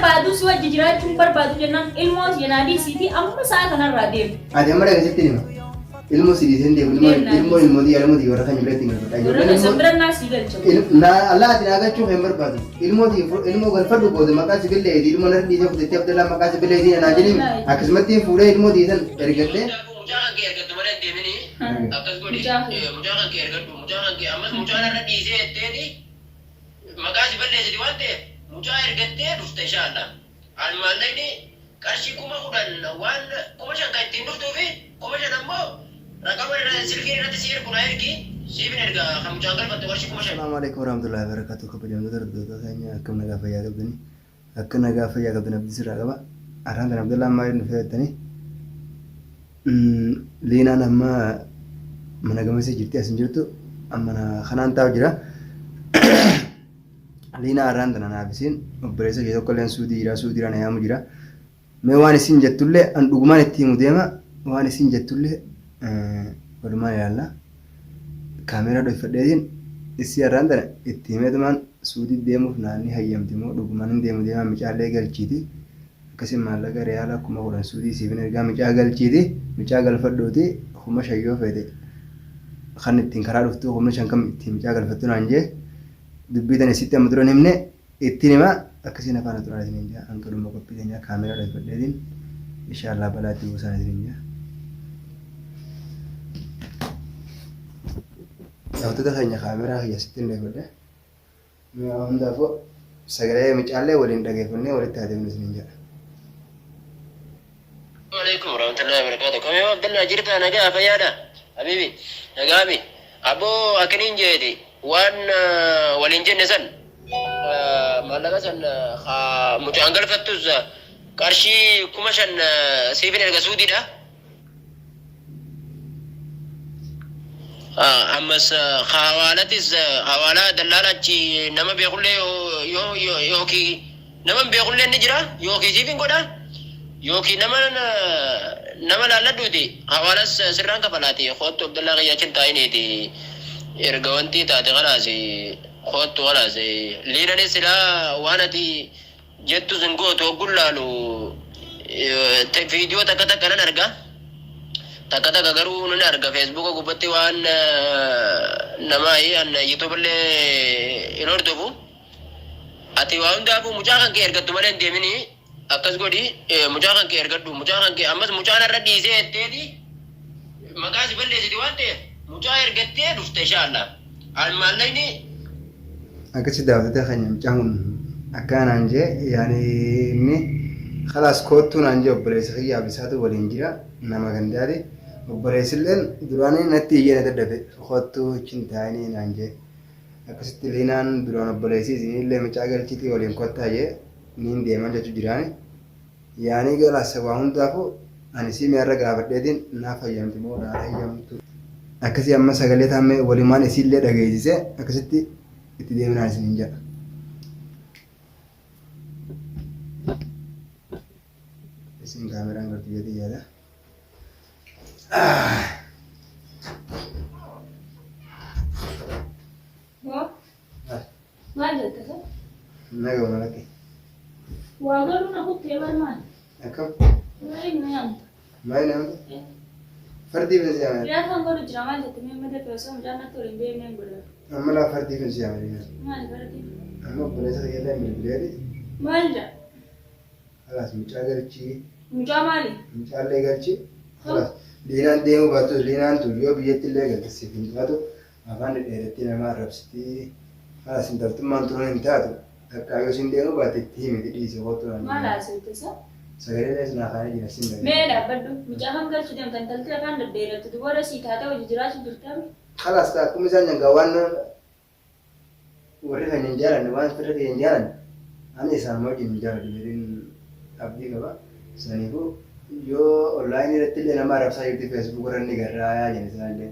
barbaadu si wajji jiraachuun barbaadu jennaan ilmoo yanaadii siiti amma sa'a kanarraa deemu. Ati amma dhaggeessitti hima. Ilmoo si dhiisee deemu ilmoo diyaa warra kan biratti hin Warra sabirannaa si galcha. Allah ati naagachuu hin barbaadu. Ilmoo galfadhu booda maqaa sibiillee ilmoo narra dhiisee fudhattee Abdallaa maqaa sibiillee naa jedhin akkasumatti fuudhee ilmoo dhiisan ergattee. Mucaa kan kee ergattu malee deemini akkas godhi mucaa kan kee ergadhu mucaa kan kee ammas mucaa narra dhiisee jetteeti maqaa sibiillee siti waan ta'eef mucaa ergattee dhufte inshaallah almaallayni qarshii 10,000 waan 5,000 kan ittiin dhuftuufi 5,000 ammoo raqama silkii irratti si ergu na ergi siifin erga kan mucaan galfatte qarshii 5,000. Assalamu alaikum warahmatullahi wabarakatuh. Kabajamtoota hordoftoota keenya akkam nagaa fayyaa qabdanii akka nagaa fayyaa qabdan abdii sirraa qaba. Arraan kan Abdallaan maaliif nu fayyadanii Liinaan amma mana gamasii jirti as hin jirtu amma kanaan taa'u jira. Liinaa arraan tana naafisiin obboleessa kee tokko illee suudiiraan yaamu jira. Mee waan isin jettullee an dhugumaan itti himu deema waan isin jettullee walumaan ilaalla. Kaameeraa dhoofadheetiin isii arraan tana itti himeetumaan suudii deemuuf naanni hayyamti moo dhugumaan hin deemu deemaa micaallee galchiiti. Akkasii maallaqa reyaala 10,000 suudii siifin ergaa micaa galchiiti. Micaa galfadhuuti 5,000 yoo feete kan ittiin karaa dhuftu 5,000 kam ittiin micaa galfattu naan jee dubbii tan isitti amma turan himne ittiin himaa akkasiin afaan turaatiin hin jaa hanga dhumma qophii keenyaa kaameeraa dhoofadheetiin inshaallah balaatti buusaatiin hin jaa. Daawwattoota keenya kaameeraa keessatti hin dhoofadhe hundaafuu sagalee micaallee waliin dhageeffannee walitti haasofnu isin jedha. Waalaikum warahmatullahi wabarakatuh. Kami Abdallah jirta nagaa fayyaadha habibi nagaabi aboo akkaniin jeeti waan waliin jenne san maallaqa san mucaan galfattus qarshii 5,000 siifin erga suudiidha. Ammas hawaalatis hawaalaa dallaalachi nama beekullee yookiin nama beekullee ni jira yookiin siifin godha. Yookiin nama laalladhuuti hawaalas sirraan kafalaati kootu Abdallaa Qiyyaachiin taa'iniiti erga wanti taate kanaas kootu kanaas liinanis silaa waan ati jettu sun gootu hogguun laalu viidiyoo takka takka nan arga takka takka garuu nan arga feesbuuka gubbatti waan namaa yuutuubillee hin hordofu ati waa hundaafuu mucaa kan kee ergattu malee hin deemini. Akkas godhi mucaa kan kee ergadhu mucaa kan kee ammas mucaa narra dhiisee jetteeti maqaa sibiillee siti waan ta'eef mucaa ergattee dhufte inshaallah almaallayni. Akkasii daawwattoota keenya mucaan kun akkanaan jee yaani inni khalaas koottuu naan jee obboleessa kiyyaa bisaatu waliin jira nama gandaati obboleessilleen duraanii natti iyyee na dadhabe koottuu achiin taa'anii naan jee akkasitti liinaan duraan obboleessi isinillee mucaa galchiitii waliin kottaa jee niin deeman jechuu jiraani. Yaani galaasa waa hundaafuu ani si mi'arra gaafadheetiin naaf fayyamti moo naa fayyamtu. Akkasii amma sagalee taa'amee walumaan isiillee dhageessisee akkasitti itti deeminaan isiniin jedha. Isin kaameraan gartuu jedhee yaada. Maal jettasa? Naga malaki. Waa garuu na kuttee barmaan. Akkam? Maaliif na yaamta? Maali namni? Fardii fi siyaama. Yaa kan godhu jira maal jette mee mata fe'asoo mucaan natti waliin beekneen godha. Amma laa fardii fi siyaama. Maali fardii? Amma obboleessa keellee bilbileeti. Maal jaa? Halas mucaa galchii. Mucaa maali? Mucaallee galchii. Halas liinaan deemuu baatu liinaan tuyyoo biyyatti illee galchisiif hin taatu afaan dheeratti nama arrabsitii halas intaltummaan turuun hin taatu. Akka yoo isin deemuu baate itti himiti dhiise kootu naan. Maal haasawteessa? Sagalee dhees naa kaanii jira sin dhabe. Mee dhaabbadhu mucaa kan galchu deemtan taltee afaan dhadheerattu dubara sii taatee hojii jiraachuu jirtami. Halas akkuma isaan nyaangaa waan warri kan hin jaalanne waan firra kan hin jaalanne ani isaan wajjin hin jaaladhu jedhin abdii qaba. Saniifuu yoo onlaayinii irratti illee nama arabsaa jirti feesbuuk irra inni garraa yaa jenni isaallee.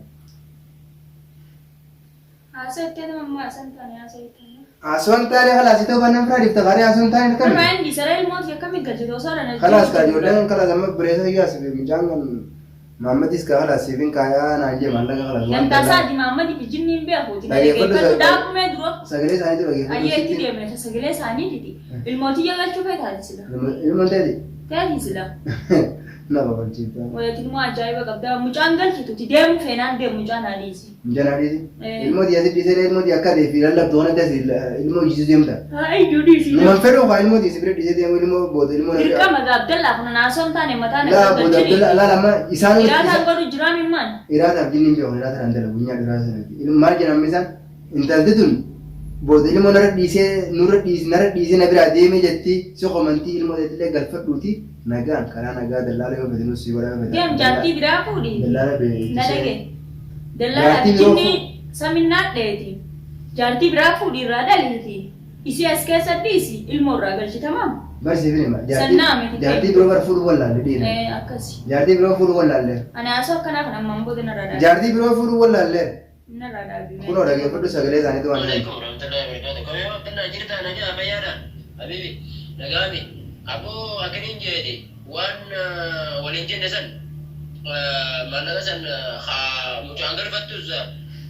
Haasawtee nama ammaa isaan taane haasawtee. Asuhan taane halas itu kan nampak di tengah asuhan taane kan. Main di sana ilmu siapa yang kerja dosa dan. Halas kan jodoh kan kalau sama berasa ya sebelum jangan Muhammadis kala sivin kaya naje mallaga kala. Namta saadi Muhammad fi jinnin be ko dhaggeeffadhu daakuma dura. Sagale saani dhaggeeffadhu. Ayyeetti deemne sagalee isaanii diti. Ilmootii galchuu fee taasisila. Ilmoon ta'e. Taasisila. Nama balchiifta. Wayatiin immoo ajaa'iba qabda. Mucaan galchitutti deemu feenaan deemu mucaan adiisi. Mucaan adiisi. Ilmoo diyaasi dhiisee ilmoo diyaa akka deefi lallabdoon addas ilmoo jiisu deemta. Hayi juudisi. Numan fedhu faa ilmoo diisi bira dhiisee deemu ilmoo booda ilmoo. Dirqama Abdallaa kun naasoon taane mataan Laa booda Abdallaa laa lama isaan. Iraataan godhu jiraan ilmaan. Iraataaf jinni beeku iraataan andala guyyaa duraa sanatti. Maal jedhamu isaan intalti tun booda ilmoo nara dhiisee na biraa deemee jetti si qomantii ilmoo illee galfadhuuti. Nagaan karaa nagaa dallala yoo fedhe nuti wara fedhe. Deem jaartii biraa fuudhi. Dallala bee. Nadage. Dallala jinni saminaa dheeti. Jaartii biraa fuudhi irraa dhaliiti. Isi as keessa dhiisi ilmoo irraa galchitamaa. Barsiifni ma. Sannaa miti. Jaartii biroo bara fuudhu wallaalle dhiira. Akkasi. Jaartii biroo fuudhu wallaalle. Ani asoo akkanaa kan ammaan booda narraa dhaabi. Jaartii biroo fuudhu wallaalle. Narraa dhaabi. Kunoo dhaggeeffadhu sagalee isaaniitu waan ta'eef. Habibi, nagami. Aku akan jadi wan walin jenda san mana san mucang garfatus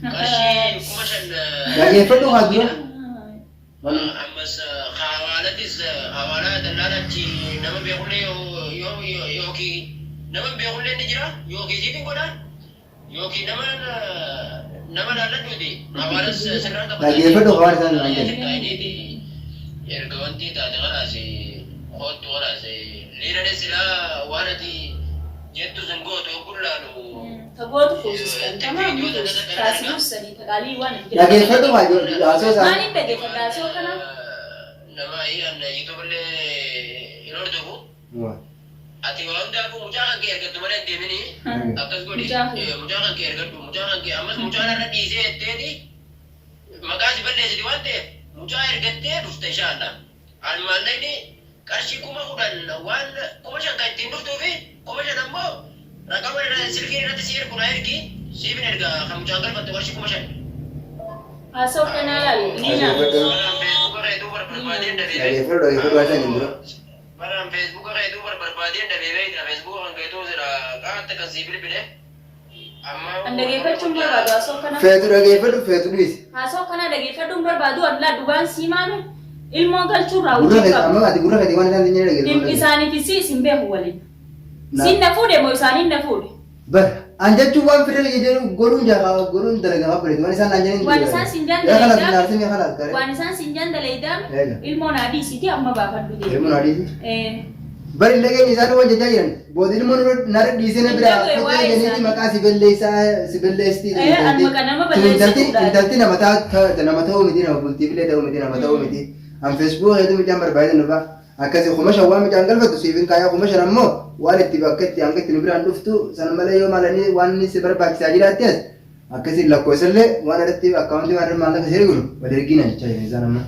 kashi kumasan Dhaggeeffadhu haa dura. ammas hawalatis hawala dalalanchi nama beekulle yoki nama beekulle ni jira yoki sifin goda yoki nama laladhuti hawalas sirraan qaba. Dhaggeeffadhu hawaan isaan waan ta'eef. Erga wanti taate kanaasi hoottu kanaasi liirane silaa waan ati jettu sun gootu kullaanu. Tagoota fuusiskan tamaa taasisuuf sanii tagaalii waan hin Dhaggeeffadhu haa dura. Asoo isaan. Maaliif dhaggeeffadha asoo kana? Nama anna yuutuubillee hin hordofu. Ati waan hundaafuu mucaa kan kee ergattu malee deemini akkas godhi mucaa kan kee ergadhu mucaa kan kee ammas mucaa irra dhiisee jetteeti maqaa si balleessiti waan ta'eef mucaa ergattee dhufte inshaAllah. Ani maallaqni qarshii 10,000 waan 5,000 kan ittiin dhuftuufi 5,000 ammoo raqama silkii irratti si ergu na ergi siifin erga kan mucaan galfattu qarshii 5,000. Asoo kana laalu ni nyaata. Feesbuuka keetuu barbaadeen dabeebee. Dhaggeeffadhu waan ta'eef dura. Baraan feesbuuka keetuu barbaadeen dabeebee feesbuuka kan keetuu sira qaata kan sii bilbile. An dhaggeeffachuun barbaadu asoo kana. Feetu dhaggeeffadhu feetu dhiisi. Asoo kana dhaggeeffachuun barbaadu adlaa dhugaan siimaame ilmoo galchuu Gurra raawwachuu kee qabu. amma ati gurra kee waan isaan hin jedhe dhaggeeffadhu. Isaaniif isin beeku waliin. Siin na fuudhe moo isaaniin na fuudhe? Bar an jechuun waan fedhe jedhu godhuun jaalala godhuun dalagaa bareedu waan isaan naan jedhan. Waan isaan siin jandaleedhaan. Waan isaan siin jandaleedhaan ilmoo naadhiisiiti amma baafadhu jedhu. Ilmoo naadhiisi. Bari illee keenya isaan waan jechaa jiran booda ilmoo nara dhiisee na biraa fuudhee jeniiti maqaa si belleestii. Intalti nama ta'uu miti nama bultiif illee ta'uu miti nama ta'uu miti. An feesbuuk heetu michaan barbaade nufa akkasii kumashan waan michaan galfatu siifin kaayaa kumashan ammoo waan itti bakka itti hanga itti nu biraan dhuftu sana malee yoo maalanii waan inni si barbaachisaa jiraatti as akkasii lakkoofsallee waan irratti akkaawuntii waan irra maallaqa ishee gulu wal ergiina jechaa jiran isaan amma.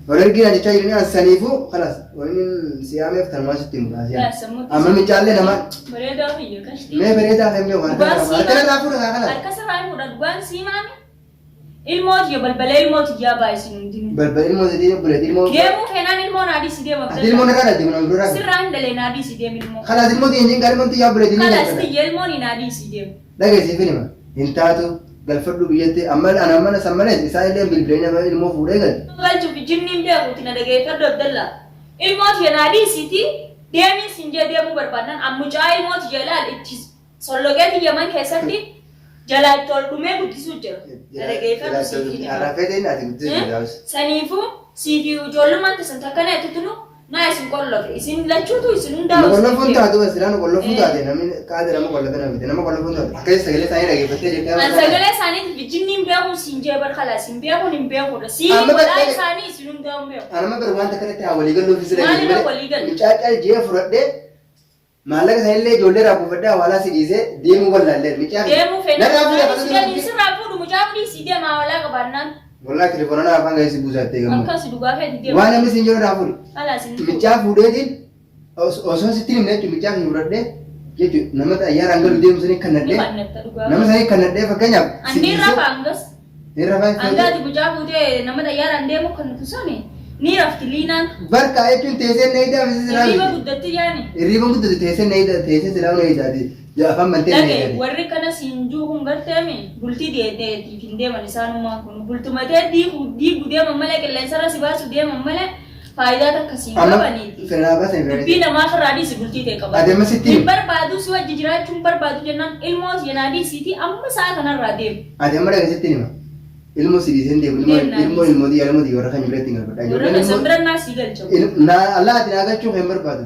Wal ergiina jechaa jiran as saniifuu kalas waliin siyaameef tanumaa sitti mukaasiyaa. Amma micaallee nama. Bareedaa fayya kashtii. Mee bareedaa fayya waan ta'eef harka irraa fuudha kaakala. Harka sarraa fuudha dhugaan siimaame. Ilmooti yoo balbalee ilmooti yaa baay'isin hundinuu. Balbalee ilmooti deemu buleeti ilmoo. Deemuu feenaan ilmoo naadii si deema. Ati ilmoo narraa dhadhi mana fuuldura. Sirraan dalee naadii si deemu ilmoo. Kalaas ilmooti hin jingaan ilmooti yaa buleeti. Kalaas xiyya ilmoon naadii si deemu. Dhageessiif hima hin taatu galfadhu biyyatti amma ana mana sammanees isaan illee bilbileenya ilmoo fuudhee gali. Galchuuf jinniin beekuuti na dhageeffadhu Abdallaa. Ilmooti naadii siiti deemii siin jee deemuu barbaadan ammucaa ilmooti jalaal itti sollogeeti yaman keessatti jalaa itti ol dhumee guddisuu jira. Dhageeffadhu siifi. Arafeetiin ati guddisuu jiraas. Saniifuu siifi ijoollummaan tasan takkana itti naa isin qollofe isin lachuutu isin hundaa qollofuun taatu asilaan qollofuu taate namni kaate nama qollofee nama fite nama qollofuun taate akkasii sagalee isaanii dhageeffattee jettee an sagalee isaanii jinniin beekuun siin jee barkala siin beekuun hin beekuudha siin godhaa isaanii isin hundaa hin beeku. Anama garuu wanta kanatti haa walii galuu fi siree Maaliif walii galu? Mucaa jee fudhadhee maallaqa isaanillee ijoollee raafufadhee hawaalaa si dhiisee deemuu wallaallee mucaa. Deemuu fedha sirraa fuudhu mucaa fudhiisii deema hawaalaa qabaannaan. Walaa telefoonaan afaan gahee si buusattee gamu. Akkasi dhugaa feeti deemu. Waan namni siin jedhu raafuu. Alaas hin Michaa fuudheetiin osoo sitti himne jechuun michaa hin fudhadhee jechuun nama ayyaaraan galu deemu sanii kannadhee nama sanii kannadhee fakkeenyaaf. Anni rafa angas. Ni rafa. Angaati mucaa fuudhee nama ayyaaraan deemu kan nuti sani ni rafti liinaan Barka jechuun teessee na hidaa fi silaa hirriba guddatti yaani hirriba guddatu teessee na hidaa teessee silaa na hidaati afaan mantee na dhage hidaati. warri kana siinjuu kun garteemi bultii deedeetiif hin deeman isaanumaa kun bultumatee diigu deeman malee qilleensarra si baasu deeman malee faayidaa akkasiin qabaniiti. Fernaa baasee Dubbii namaa firraadii si bultii ta'e qaba. Adeema sitti. Hin barbaadu si wajji jiraachuun barbaadu jennaan ilmoo jenaadii siiti amma sa'a kanarraa deemu. Adeema dhagasitti hima. Ilmoo sidiiseen deemu ilmoo diyaa warra kan biratti hin galfadha. Warra keessa birannaa si galchamu. Allah ati naa galchuu hin barbaadu.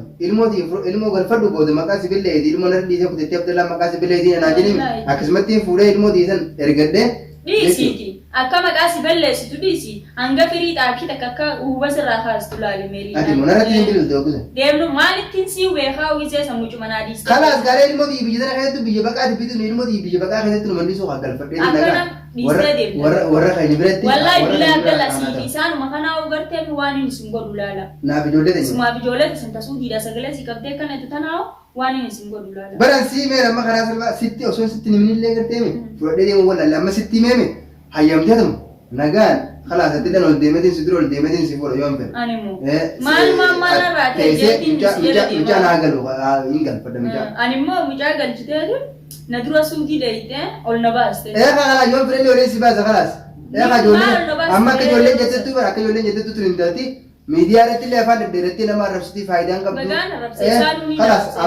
Ilmoo galfadhu booda maqaa sibiilleeti ilmoo narra dhiisee kuteetti Abdallaa maqaa sibiilleeti naa jedhimi akkasumatti fuudhee ilmoo diisan ergadhee. Dhiisiiti. Akka maqaa si balleessitu dhiisi. Hanga firii xaakii akka uwwa sirraa kaastu laali meerii. Ati monarratti hin bililtu ogusa. Deemnu maalittiin si beekaa uwwisee sammuu cumanaa dhiisi. Kalaas gaaree ilmoo biyya sana keessattu biyya baqaati bitu ilmoo biyya baqaa keessatti nu mandisuu haa galfadhee. Akkana dhiisee deemna. Warra kan biratti. Wallaahi bilaa Abdallaa siifi isaanuma kanaa ugartee waan hin isin godhu laala. Naaf ijoollee ta'e. Sumaaf ijoollee isin tasuu diida sagalee si qabdee kana itti tanaa waan hin isin godhu laala. Baran sii mee amma karaa salphaa sitti osoo sitti niminillee gartee mee fudhadhee deemu wallaahi amma sitti mee mee hayyamtee tamu nagaan kalaas atti dhan ol deemetiin si dura ol deemetiin si fuudha yoo hin fedhe. Animmoo maal irraa ta'e jeetiin mucaa naa galu hin galfadha mucaa. Animmoo mucaa galchiteetu na dura suutii dheeyitee ol na baaste. Kalaa yoo hin fedhe olee si baasa kalaas. Amma akka ijoolleen jettettu bara akka ijoolleen jettettu tun hin taati. Miidiyaa irratti illee afaan deddeeratti nama arrabsitii faayidaan qabdu. Bagaan arrabsee isaanii ni Kalaas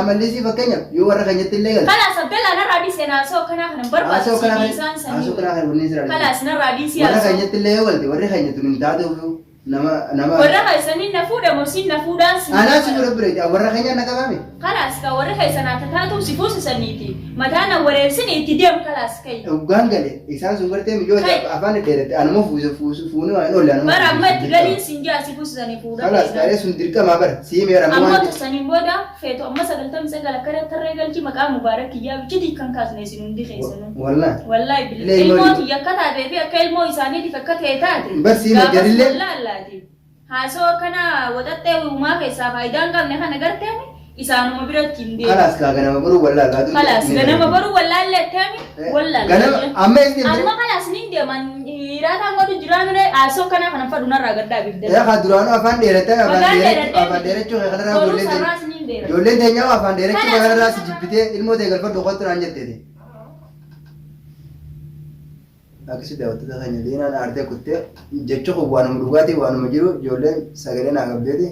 amallisii fakkeenyaaf yoo warra keenyatti illee galu. Kalaas Abdallaa narraa dhiisee naasoo kanaa kana barbaadu isaan sanii. Asoo kanaa kan wanni jira. Kalaas narraa dhiisee warra keenyatti illee yoo galte warri keenyatti hin taatu nama. Warra keessanii na fuudha morsiin na fuudhaan si. Anaa si dura bireeti warra keenya na qabame. Kalaas ka warra keessanaa taatu si fuusisaniiti. Mataa na wareersin itti deemu kalaas kai. Ugaan gale isaan sun gartee miyyoo afaan deddeeratti anuma fuunu waan oolle anuma. Bara amma itti galiin sinjaa si fuusisanii fuudha. Kalaas gaaree sun dirqamaa bara siimee bara amma tursaniin booda feeto amma 99 akkara tarree galchi maqaa mubaarak kiyyaa bichiti kan kaasne isin hundi keessanuu. Wallaahi bilee ilmooti akka taatee fi akka ilmoo isaaniitiif akka ta'e taate. Barsiima jarillee. Haasoo kana waxaxxee uumaa keessaa faayidaan qabne kana garteemi isaanuma biratti hin deemu. Kalaas kaa ganama baruu wallaalaa. Kalaas ganama baruu wallaalleetteemi wallaalaa. Ganama amma isin. Amma kalaas ni deeman hiraataan godhu jiraamire haasoo kana kana fadhu narraa gaddaa bifde. Yaa duraanuu afaan dheerattee afaan dheerachuu kanarraa ijoolleen teenyaa afaan dheerachuu kanarraa si jibbitee ilmoo ta'e galfadhu qottu naan jetteeti. Akkasii daawwattoota keenya leenaan aartee kuttee jecha waanuma dhugaatii waanuma jiru ijoolleen sagalee naa qabdeeti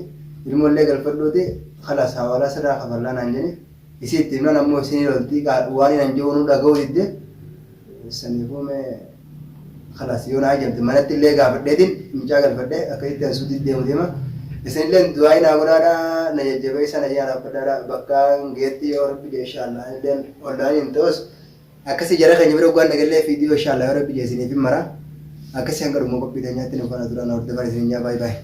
ilmoollee galfadhuuti kalaas hawaalaa sirraa kafallaa naan jedhe isii itti himnan ammoo isinii loltii waan hin jiru dhaga'uu didde saniifuu mee kalaas yoo naa ajabde manatti illee gaafadheetiin mucaa galfadhee akkasitti ansuutii deemu deema isinillee du'aa naa godhaadhaa na jajjabeessa na jaalaffadhaadhaa bakka geetti yoo rabbi jeeshaallaa illee ollaan hin ta'us akkasii jara keenya bira waan nagallee fiidiyoo inshallah rabbi jeesiniif mara akkasii hanga dhumoo qophii teenyaatti nu faana duraan hordofaa isin baay'ee baay'ee